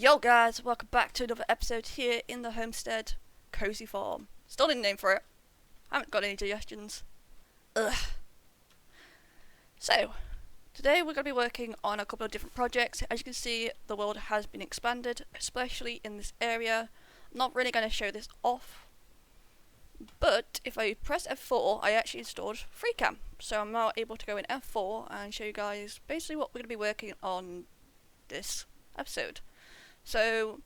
Yo guys, welcome back to another episode here in the Homestead Cozy Farm. Still didn't name for it. Haven't got any suggestions. Ugh. So, today we're going to be working on a couple of different projects. As you can see, the world has been expanded, especially in this area. I'm not really going to show this off, but if I press F4, I actually installed FreeCam. So I'm now able to go in F4 and show you guys basically what we're going to be working on this episode. So,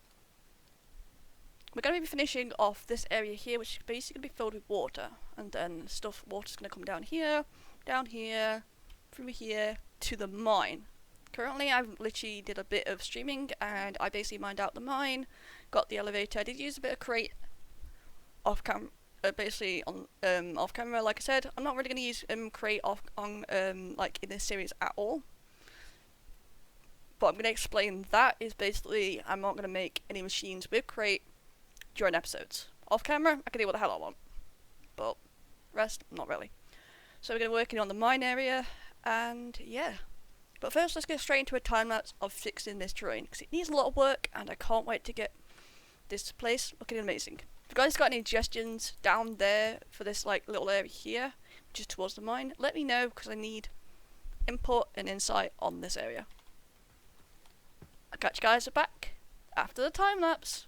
we're going to be finishing off this area here, which is basically going to be filled with water. And then water's going to come down here, through here, to the mine. Currently, I've literally did a bit of streaming, and I basically mined out the mine, got the elevator. I did use a bit of crate off camera, basically on off camera. Like I said, I'm not really going to use crate like in this series at all. But I'm going to explain that is basically I'm not going to make any machines with crate during episodes. Off camera, I can do what the hell I want. But rest, not really. So we're going to be working on the mine area, and yeah. But first, let's get straight into a time lapse of fixing this terrain, because it needs a lot of work, and I can't wait to get this place looking amazing. If you guys got any suggestions down there for this like little area here, which is towards the mine, let me know, because I need input and insight on this area. I'll catch you guys back after the time lapse.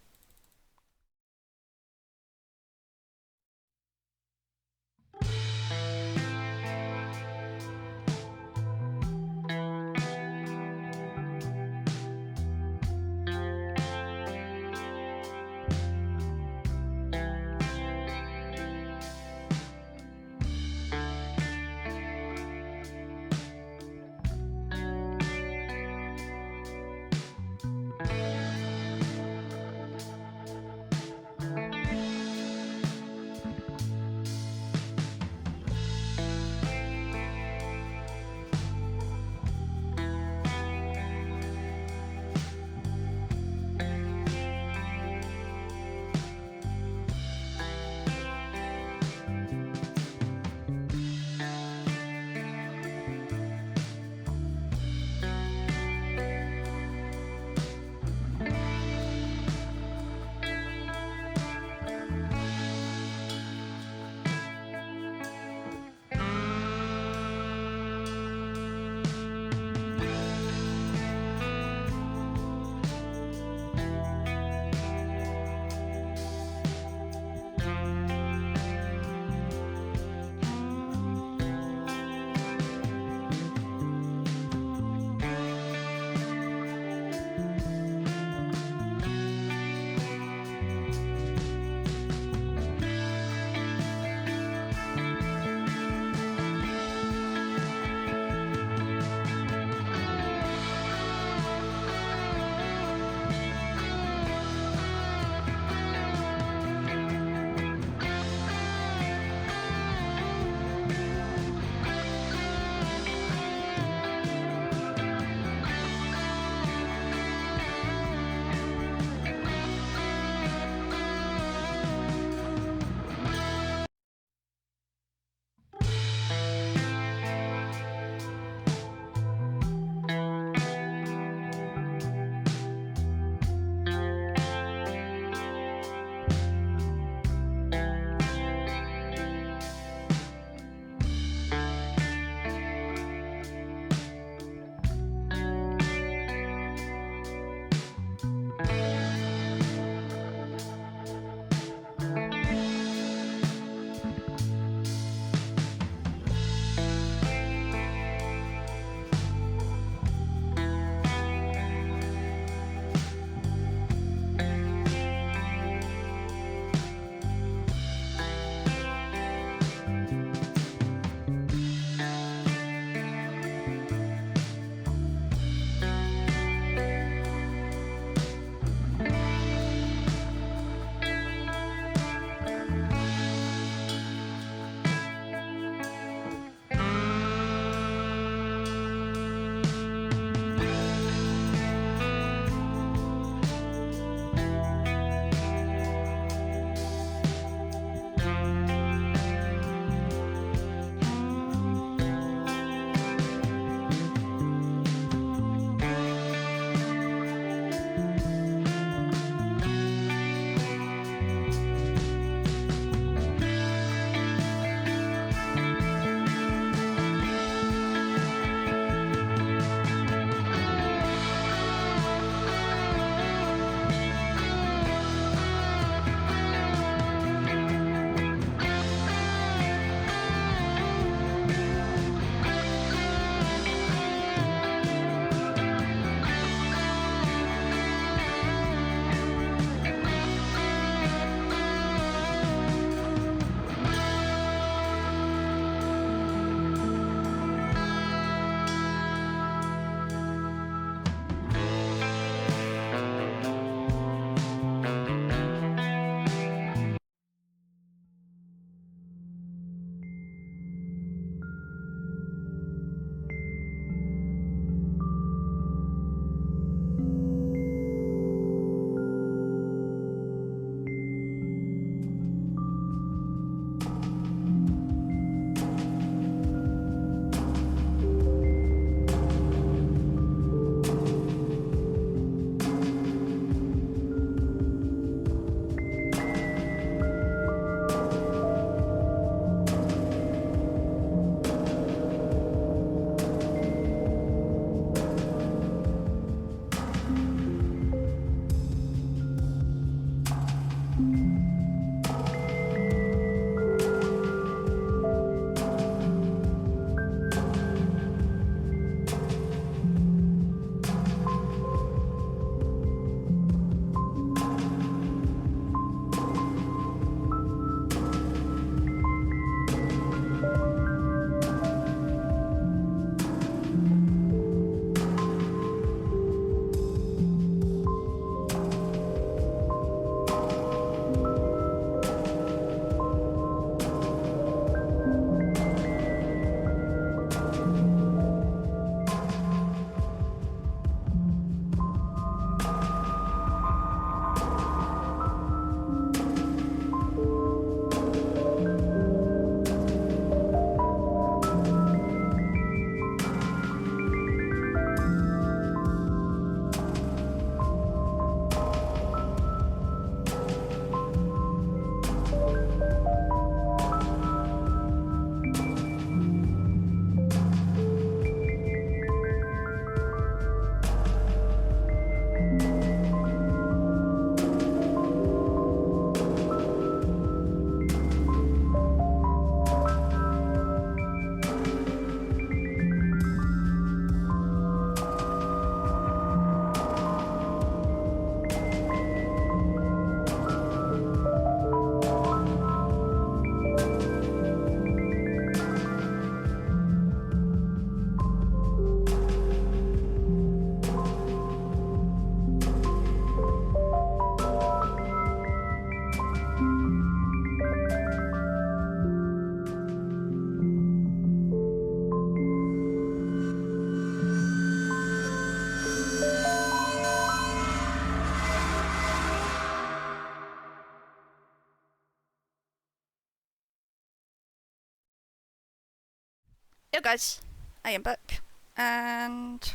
Yo guys, I am back, and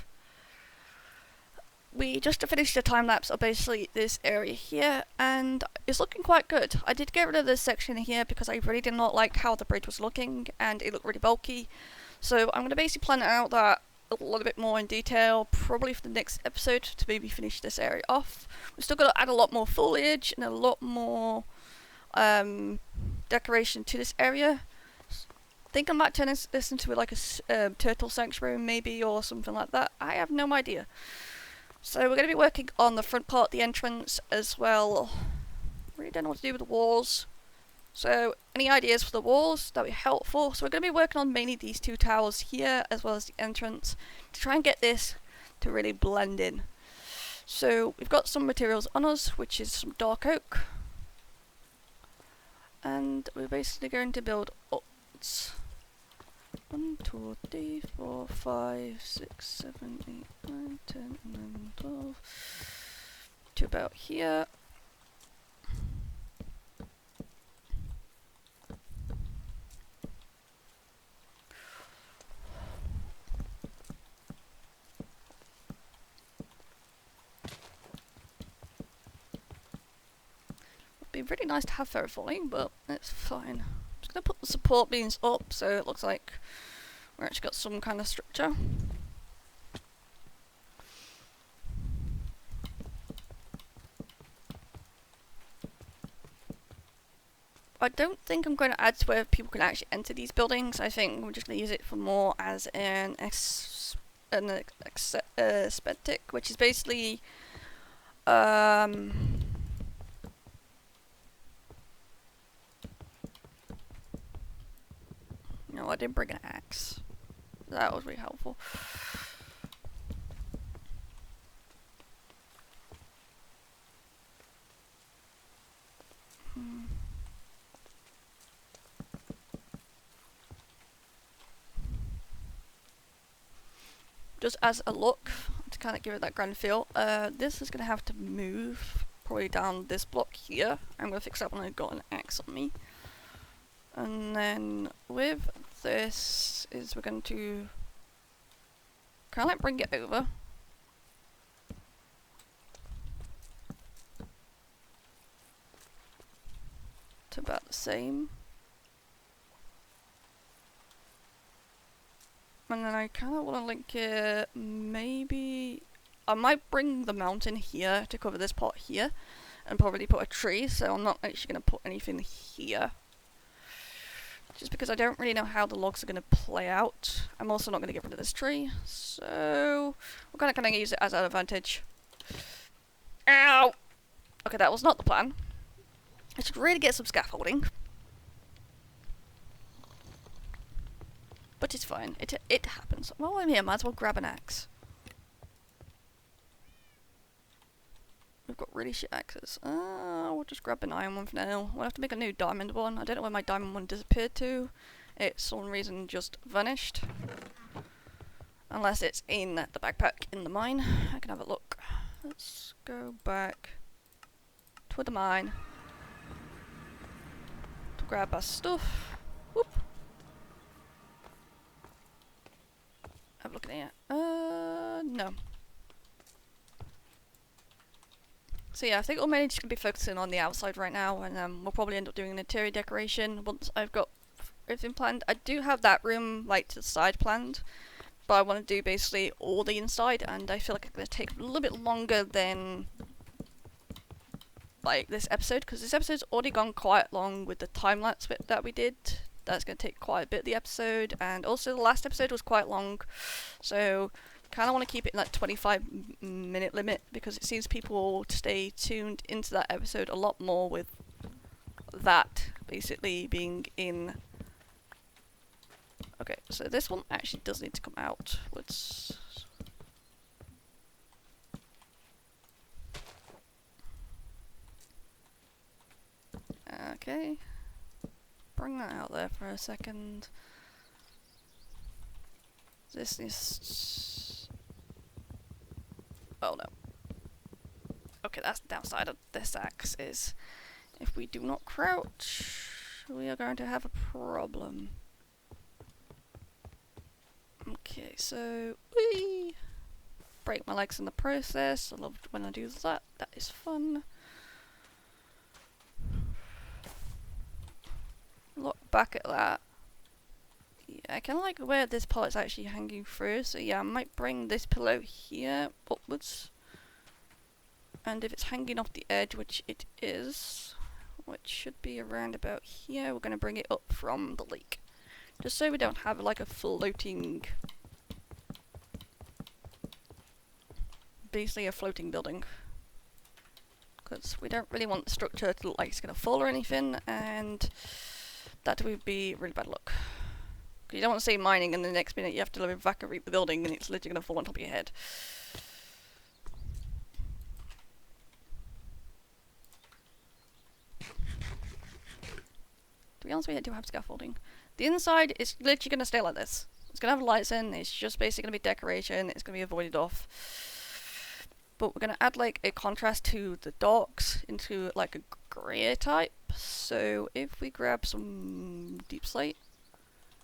we just finished a time lapse of basically this area here, and it's looking quite good. I did get rid of this section here because I really did not like how the bridge was looking, and it looked really bulky. So I'm going to basically plan out that a little bit more in detail, probably for the next episode, to maybe finish this area off. We're still going to add a lot more foliage and a lot more decoration to this area. I think I might turn this into like a turtle sanctuary maybe, or something like that. I have no idea. So we're going to be working on the front part, the entrance as well. Really don't know what to do with the walls. So any ideas for the walls, that would be helpful. So we're going to be working on mainly these two towers here as well as the entrance to try and get this to really blend in. So we've got some materials on us, which is some dark oak. And we're basically going to build up 1, 2, 3, 4, 5, 6, 7, 8, 9, 10, 11, 12 to about here. It'd be really nice to have ferro falling, but it's fine. I'm just going to put the support beams up so it looks like we've actually got some kind of structure. I don't think I'm going to add to where people can actually enter these buildings. I think we're just going to use it for more as an aesthetic, which is basically no, I didn't bring an axe. That was really helpful. Just as a look, to kind of give it that grand feel, this is going to have to move probably down this block here. I'm going to fix that when I've got an axe on me. And then with this is we're going to kind of like bring it over. To about the same. And then I kind of want to link it, maybe I might bring the mountain here to cover this part here and probably put a tree, so I'm not actually going to put anything here. Just because I don't really know how the logs are going to play out. I'm also not going to get rid of this tree, so we're going to kind of use it as an advantage. Ow! Okay, that was not the plan. I should really get some scaffolding. But it's fine. It happens. While I'm here, might as well grab an axe. We've got really shit axes. We'll just grab an iron one for now. We'll have to make a new diamond one. I don't know where my diamond one disappeared to. It's for some reason just vanished. Unless it's in the backpack in the mine. I can have a look. Let's go back to the mine to grab our stuff. Whoop. Have a look at it. No. So yeah, I think we're mainly just going to be focusing on the outside right now, and we'll probably end up doing an interior decoration once I've got everything planned. I do have that room, like, to the side planned, but I want to do basically all the inside, and I feel like it's going to take a little bit longer than, like, this episode, because this episode's already gone quite long with the time-lapse bit that we did. That's going to take quite a bit of the episode, and also the last episode was quite long, so kind of want to keep it in that 25-minute limit, because it seems people will stay tuned into that episode a lot more with that basically being in. Okay, so this one actually does need to come out. Let's okay, bring that out there for a second. This is... oh no. Okay, that's the downside of this axe is if we do not crouch, we are going to have a problem. Okay, so whee! Break my legs in the process. I love when I do that. That is fun. Look back at that. Yeah, I kind of like where this part is actually hanging through. So yeah, I might bring this pillow here upwards. And if it's hanging off the edge, which it is, which should be around about here, we're going to bring it up from the lake. Just so we don't have like a floating, basically a floating building. Because we don't really want the structure to look like it's going to fall or anything, and that would be really bad luck. You don't want to say mining and the next minute you have to evacuate the building and it's literally going to fall on top of your head. To be honest with you, I do have scaffolding. The inside is literally going to stay like this. It's going to have lights in, it's just basically going to be decoration, it's going to be avoided off. But we're going to add like a contrast to the docks into like a grey type. So if we grab some deep slate,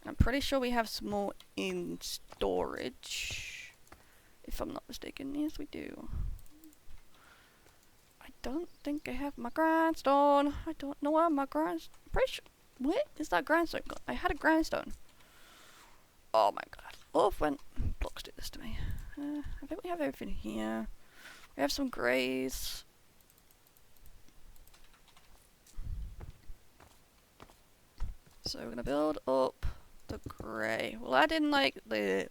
and I'm pretty sure we have some more in storage, if I'm not mistaken. Yes, we do. I don't think I have my grindstone. I don't know where my grindstone. Pretty sure. Where is that grindstone gone? I had a grindstone. Oh my god. Oh, when blocks do this to me. I think we have everything here. We have some greys. So we're gonna build up the grey. We'll add in like the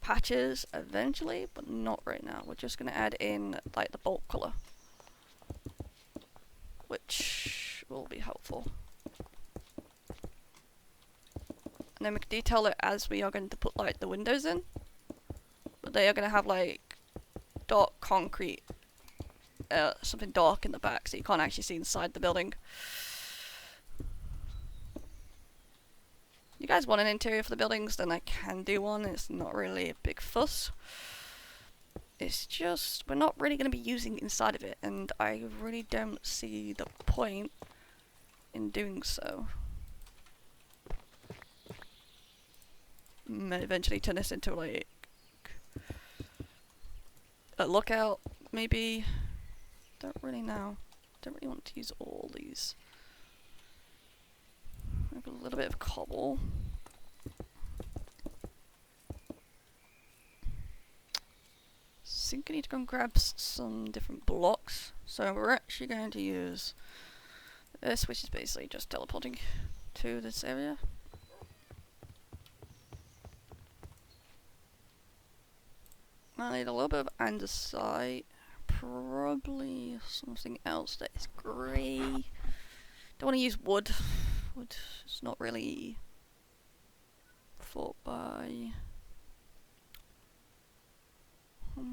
patches eventually, but not right now. We're just gonna add in like the bulk colour, which will be helpful. And then we can detail it as we are going to put like the windows in. But they are going to have like dark concrete, something dark in the back so you can't actually see inside the building. You guys want an interior for the buildings, then I can do one. It's not really a big fuss. It's just, we're not really going to be using inside of it, and I really don't see the point in doing so. May eventually turn this into like a lookout, maybe. Don't really know. Don't really want to use all these. Maybe a little bit of cobble. I think I need to go and grab some different blocks. So we're actually going to use this, which is basically just teleporting to this area. I need a little bit of andesite, probably something else that is grey. Don't want to use wood. Wood is not really thought by. Let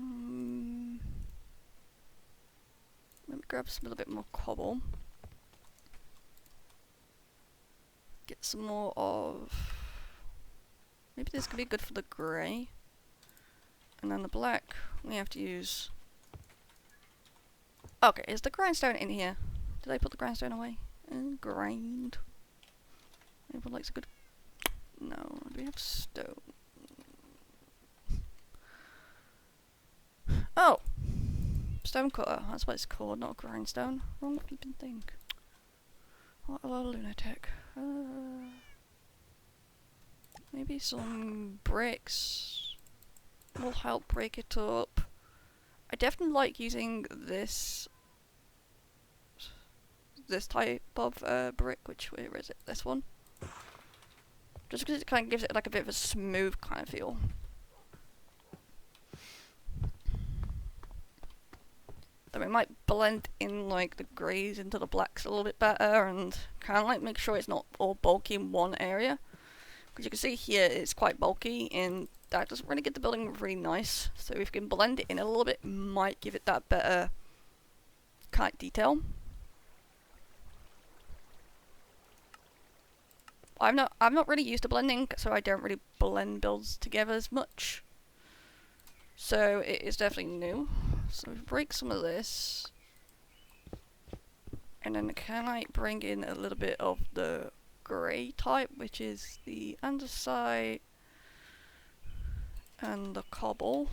me grab some a little bit more cobble. Get some more of. Maybe this could be good for the grey. And then the black, we have to use. Okay, is the grindstone in here? Did I put the grindstone away? Grind. Anyone likes a good. No, do we have stone? Oh! Stone cutter, that's what it's called, not a grindstone. Wrong flipping thing. What a lunatic. Maybe some bricks will help break it up. I definitely like using this type of brick, where is it? This one. Just because it kind of gives it like a bit of a smooth kind of feel. Then we might blend in like the greys into the blacks a little bit better and kind of like make sure it's not all bulky in one area. Because you can see here it's quite bulky and that doesn't really get the building really nice. So if we can blend it in a little bit, might give it that better kind of detail. I'm not really used to blending, so I don't really blend builds together as much. So it is definitely new. So we break some of this, and then can I bring in a little bit of the grey type, which is the andesite, and the cobble.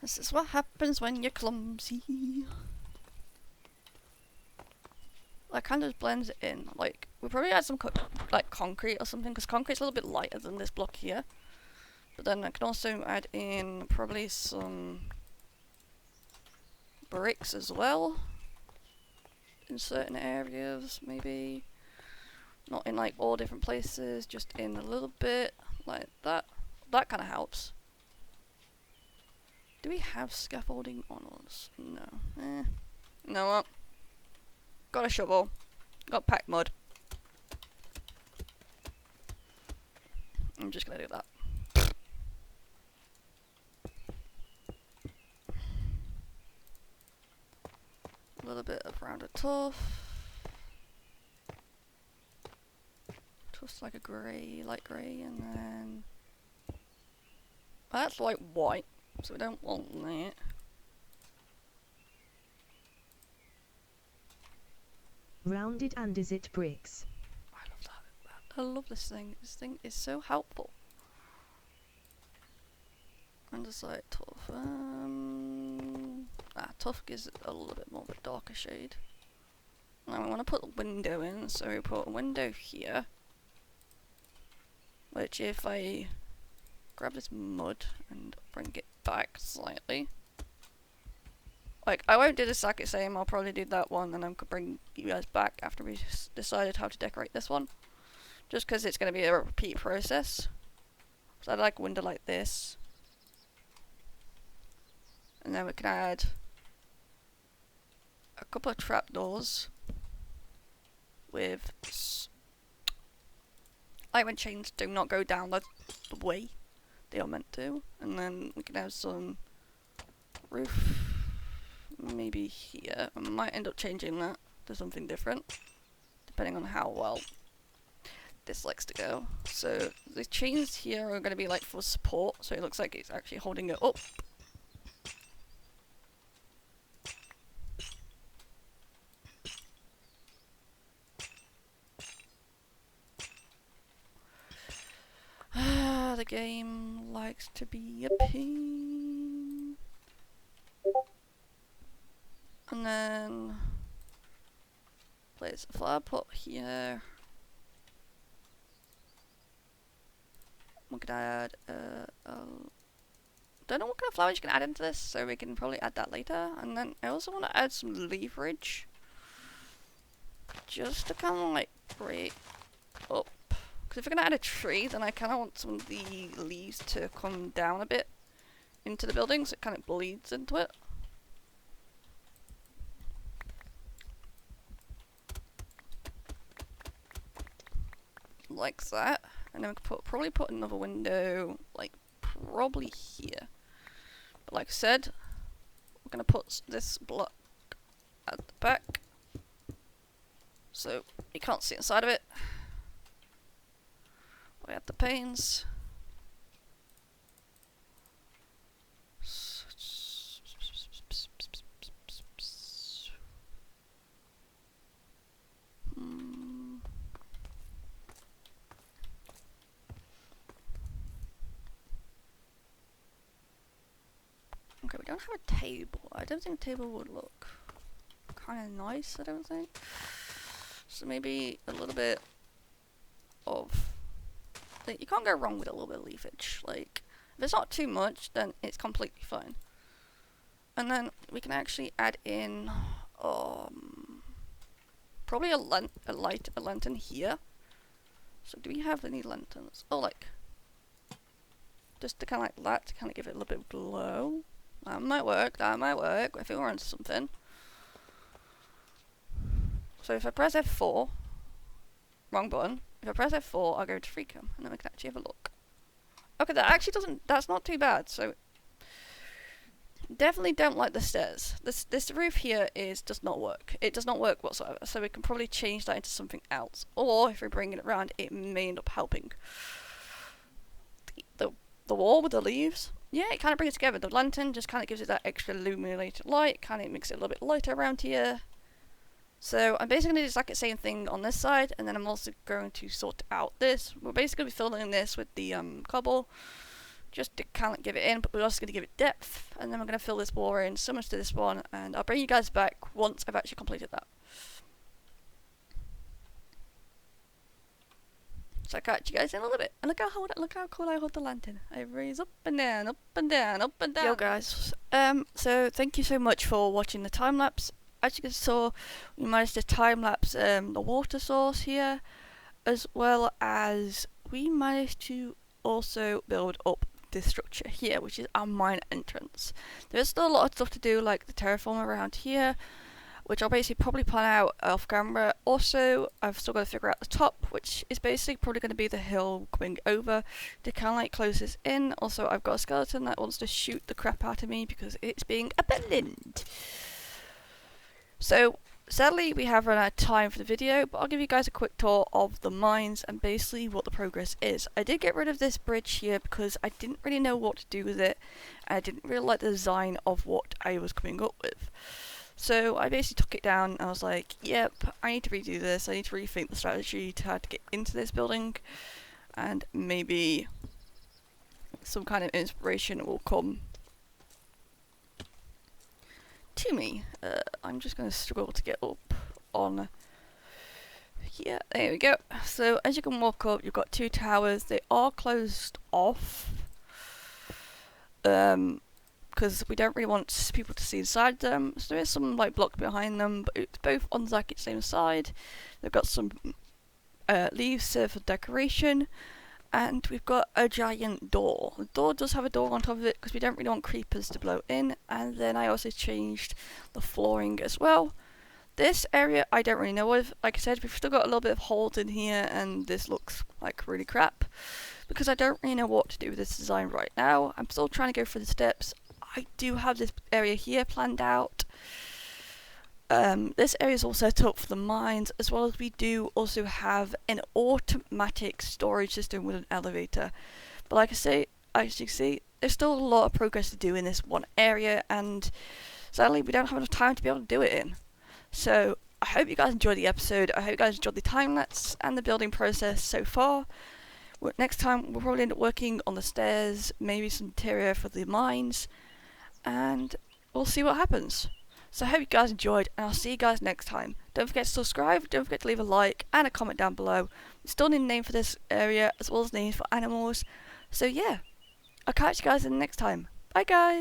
This is what happens when you're clumsy. That kind of blends it in. Like, we probably add some like concrete or something, because concrete's a little bit lighter than this block here. But then I can also add in probably some bricks as well. In certain areas, maybe. Not in like all different places, just in a little bit, like that. That kind of helps. Do we have scaffolding on us? No. You know what? Got a shovel. Got packed mud. I'm just gonna do that. A little bit of rounded tuff. Tuff's like a grey, light grey, and then that's like white, so we don't want that. Rounded andesite bricks. I love that. I love this thing. This thing is so helpful. Andesite tuff. Tuff gives it a little bit more of a darker shade. Now we want to put a window in, so we put a window here. Which, if I grab this mud and bring it back slightly. Like, I won't do the exact same, I'll probably do that one and then bring you guys back after we decided how to decorate this one. Just because it's going to be a repeat process. So I'd like a window like this. And then we can add a couple of trapdoors with like when chains do not go down the way they are meant to. And then we can have some roof maybe here. I might end up changing that to something different depending on how well this likes to go. So the chains here are going to be like for support, so it looks like it's actually holding it up. The game likes to be a pain. And then place a flower pot here. We could add don't know what kind of flowers you can add into this, so we can probably add that later. And then I also want to add some leverage, just to kind of like break up. Because if we're gonna add a tree, then I kind of want some of the leaves to come down a bit into the building, so it kind of bleeds into it. Like that. And then we could probably put another window, like, probably here. But like I said, we're going to put this block at the back, so you can't see inside of it. We add the panes. Okay, we don't have a table. I don't think a table would look kind of nice, I don't think. So maybe a little bit of... You can't go wrong with a little bit of leafage. Like, if it's not too much, then it's completely fine. And then we can actually add in probably a lantern here. So do we have any lanterns? Oh, like, just to kind of like that, to kind of give it a little bit of glow. That might work, if it were onto something. So if I press F4, wrong button, if I press F4, I'll go to freecam, and then we can actually have a look. Okay, that actually that's not too bad, so definitely don't like the stairs. This roof here does not work. It does not work whatsoever, so we can probably change that into something else. Or, if we bring it around, it may end up helping. The wall with the leaves, yeah, it kind of brings it together. The lantern just kind of gives it that extra illuminated light, kind of makes it a little bit lighter around here. So I'm basically going to do like the same thing on this side, and then I'm also going to sort out this. We're basically going to be filling this with the cobble, just to kind of give it in, but we're also going to give it depth, and then we're going to fill this wall in similar to this one, and I'll bring you guys back once I've actually completed that. So I'll catch you guys in a little bit. And look how cool I hold the lantern. I raise up and down, up and down, up and down. Yo guys, so thank you so much for watching the time lapse. As you guys saw, we managed to time lapse the water source here, as well as we managed to also build up this structure here, which is our mine entrance. There's still a lot of stuff to do, like the terraform around here, which I'll basically probably plan out off camera. Also, I've still got to figure out the top, which is basically probably going to be the hill coming over to kind of like close this in. Also, I've got a skeleton that wants to shoot the crap out of me because it's being abandoned. So, sadly, we have run out of time for the video, but I'll give you guys a quick tour of the mines and basically what the progress is. I did get rid of this bridge here because I didn't really know what to do with it, and I didn't really like the design of what I was coming up with. So I basically took it down and I was like, yep, I need to redo this, I need to rethink the strategy to how to get into this building, and maybe some kind of inspiration will come to me. I'm just going to struggle to get up on here. There we go. So as you can walk up, you've got two towers. They are closed off. Because we don't really want people to see inside them. So there is some like block behind them, but it's both on the same side. They've got some leaves serve for decoration, and we've got a giant door. The door does have a door on top of it because we don't really want creepers to blow in. And then I also changed the flooring as well. This area I don't really know of. Like I said, we've still got a little bit of holes in here, and this looks like really crap because I don't really know what to do with this design right now. I'm still trying to go through the steps. I do have this area here planned out. This area is all set up for the mines, as well as we do also have an automatic storage system with an elevator. But like I say, as you can see, there's still a lot of progress to do in this one area, and sadly we don't have enough time to be able to do it in. So I hope you guys enjoyed the episode. I hope you guys enjoyed the time lapse and the building process so far. Next time we'll probably end up working on the stairs, maybe some interior for the mines, and we'll see what happens. So I hope you guys enjoyed, and I'll see you guys next time. Don't forget to subscribe, don't forget to leave a like and a comment down below. We still need a name for this area, as well as names for animals. So yeah, I'll catch you guys in the next time. Bye guys!